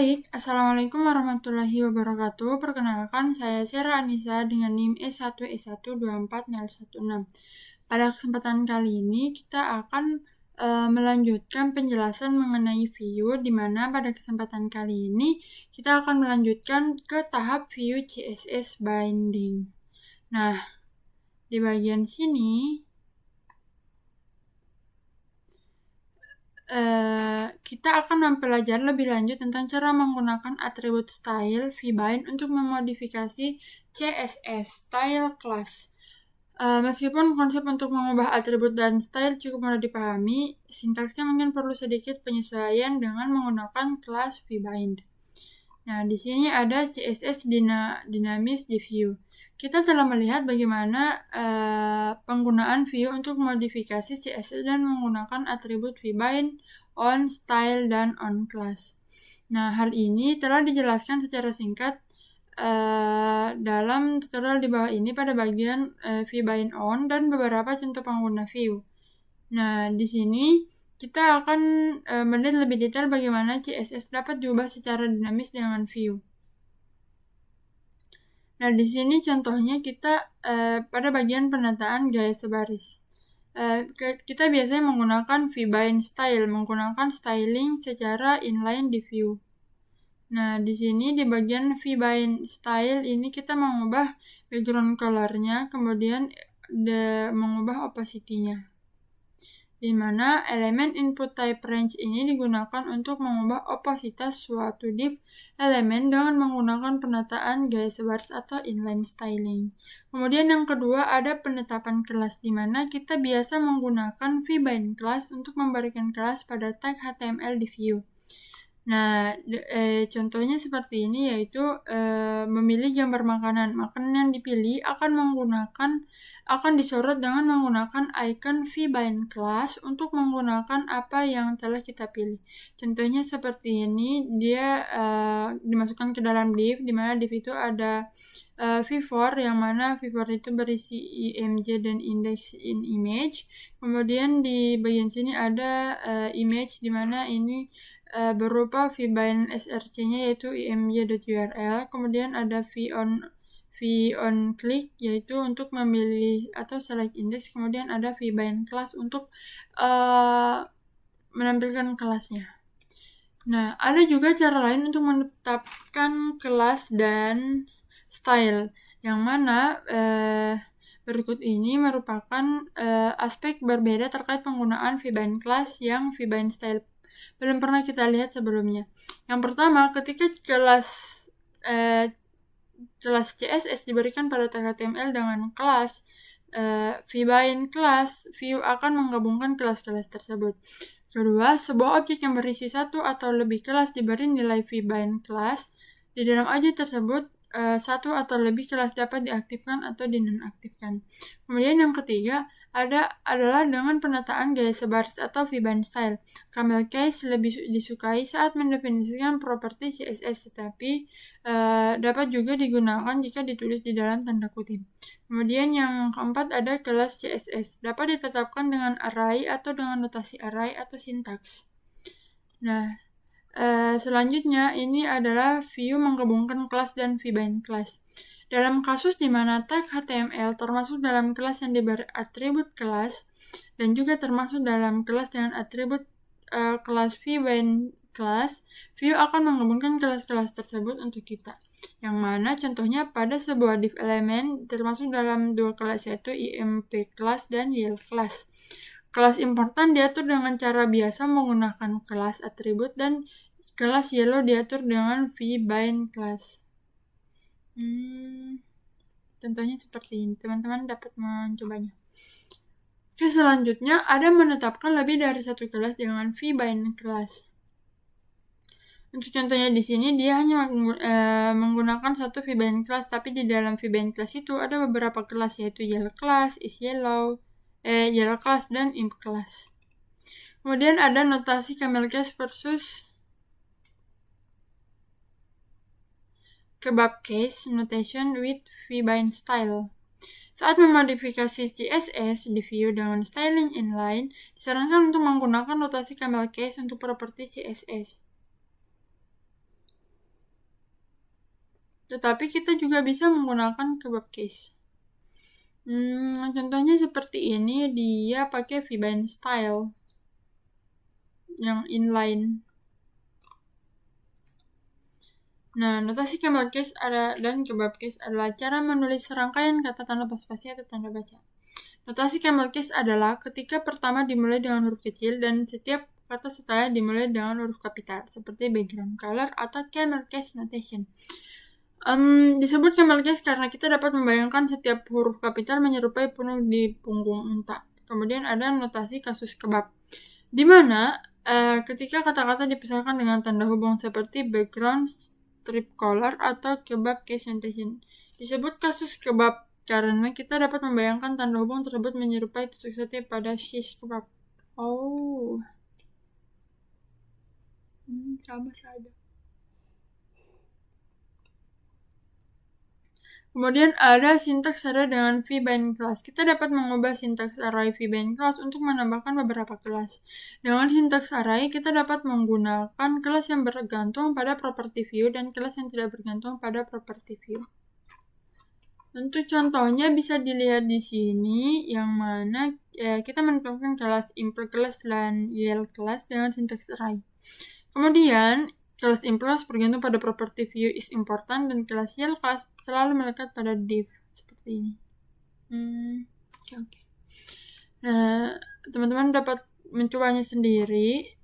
Baik, Assalamualaikum warahmatullahi wabarakatuh. Perkenalkan, saya Sera Anissa dengan NIM S1E1240016. Pada kesempatan kali ini, kita akan melanjutkan penjelasan mengenai view, di mana pada kesempatan kali ini, kita akan melanjutkan ke tahap view CSS binding. Nah, di bagian sini, kita akan mempelajari lebih lanjut tentang cara menggunakan atribut style vbind untuk memodifikasi CSS style class. Meskipun konsep untuk mengubah atribut dan style cukup mudah dipahami, sintaksnya mungkin perlu sedikit penyesuaian dengan menggunakan kelas vbind. Nah, di sini ada CSS dinamis di view. Kita telah melihat bagaimana penggunaan view untuk modifikasi CSS dan menggunakan atribut vbind, on, style, dan on class. Nah, hal ini telah dijelaskan secara singkat dalam tutorial di bawah ini pada bagian vbind on dan beberapa contoh pengguna view. Nah, di sini kita akan melihat lebih detail bagaimana CSS dapat diubah secara dinamis dengan view. Nah, di sini contohnya kita pada bagian penataan gaya sebaris. Kita biasanya menggunakan vbind style, menggunakan styling secara inline di view. Nah, di sini di bagian vbind style ini kita mengubah background color-nya, kemudian mengubah opacity-nya. Di mana elemen input type range ini digunakan untuk mengubah opasitas suatu div elemen dengan menggunakan penataan gaya sebaris atau inline styling. Kemudian yang kedua ada penetapan kelas, di mana kita biasa menggunakan vbind class untuk memberikan kelas pada tag HTML di view. Nah, contohnya seperti ini, yaitu memilih gambar makanan. Makanan yang dipilih akan disorot dengan menggunakan icon vbind class untuk menggunakan apa yang telah kita pilih. Contohnya seperti ini, dia dimasukkan ke dalam div, di mana div itu ada v4, yang mana v4 itu berisi img dan index in image. Kemudian di bagian sini ada image, di mana ini berupa vbind src-nya yaitu img.url. Kemudian ada on click yaitu untuk memilih atau select index. Kemudian ada vbind class untuk menampilkan kelasnya. Nah, ada juga cara lain untuk menetapkan kelas dan style, yang mana berikut ini merupakan aspek berbeda terkait penggunaan vbind class yang vbind style belum pernah kita lihat sebelumnya. Yang pertama, ketika kelas CSS diberikan pada tag HTML dengan kelas vbind class, view akan menggabungkan kelas-kelas tersebut. Kedua, sebuah objek yang berisi satu atau lebih kelas diberi nilai vbind class. Di dalam objek tersebut, satu atau lebih kelas dapat diaktifkan atau dinonaktifkan. Kemudian yang ketiga adalah dengan penataan gaya sebaris atau vbind style. Camel case lebih disukai saat mendefinisikan properti CSS, tetapi dapat juga digunakan jika ditulis di dalam tanda kutip. Kemudian yang keempat ada kelas CSS, dapat ditetapkan dengan array atau dengan notasi array atau sintaks. Nah, selanjutnya ini adalah view menggabungkan kelas dan vbind class. Dalam kasus di mana tag HTML termasuk dalam kelas yang diberi atribut kelas dan juga termasuk dalam kelas dengan atribut kelas vbind class, view akan menggabungkan kelas-kelas tersebut untuk kita. Yang mana contohnya pada sebuah div elemen termasuk dalam dua kelas, yaitu imp class dan yel class. Kelas important diatur dengan cara biasa menggunakan kelas atribut dan kelas yellow diatur dengan vbind class. Contohnya seperti ini, teman-teman dapat mencobanya. Oke, selanjutnya ada menetapkan lebih dari satu kelas dengan vbind class. Untuk contohnya di sini dia hanya menggunakan satu vbind class, tapi di dalam vbind class itu ada beberapa kelas, yaitu yellow class, isyellow, yellow class, dan imp class. Kemudian ada notasi camel case versus kebab case notation with vbind style. Saat memodifikasi CSS di view dengan styling inline, disarankan untuk menggunakan notasi camel case untuk properti CSS. Tetapi kita juga bisa menggunakan kebab case. Contohnya seperti ini, dia pakai V-bind style yang inline. Nah, notasi camel case dan kebab case adalah cara menulis serangkaian kata tanpa spasi atau tanda baca. Notasi camel case adalah ketika pertama dimulai dengan huruf kecil dan setiap kata setelah dimulai dengan huruf kapital, seperti background color atau camel case notation. Disebut camel case karena kita dapat membayangkan setiap huruf kapital menyerupai penuh di punggung unta. Kemudian ada notasi kasus kebab, di mana ketika kata-kata dipisahkan dengan tanda hubung seperti background, strip color, atau kebab case notation. Disebut kasus kebab karena kita dapat membayangkan tanda hubung tersebut menyerupai tusuk sate pada shish kebab. Oh, sama saja. Kemudian ada sintaks array dengan V-bind class. Kita dapat mengubah sintaks array V-bind class untuk menambahkan beberapa kelas. Dengan sintaks array, kita dapat menggunakan kelas yang bergantung pada property view dan kelas yang tidak bergantung pada property view. Untuk contohnya bisa dilihat di sini, yang mana kita menentukan kelas impl class dan yel class dengan sintaks array. Kemudian kelas impl class bergantung pada property view is important dan kelas yel class selalu melekat pada div seperti ini. Oke. Nah, teman-teman dapat mencobanya sendiri.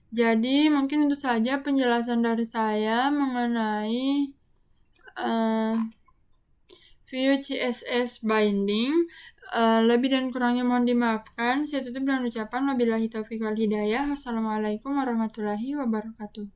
Jadi mungkin itu saja penjelasan dari saya mengenai view CSS binding. Lebih dan kurangnya mohon dimaafkan. Saya tutup dengan ucapan wabillahi taufiq wal hidayah. Wassalamualaikum warahmatullahi wabarakatuh.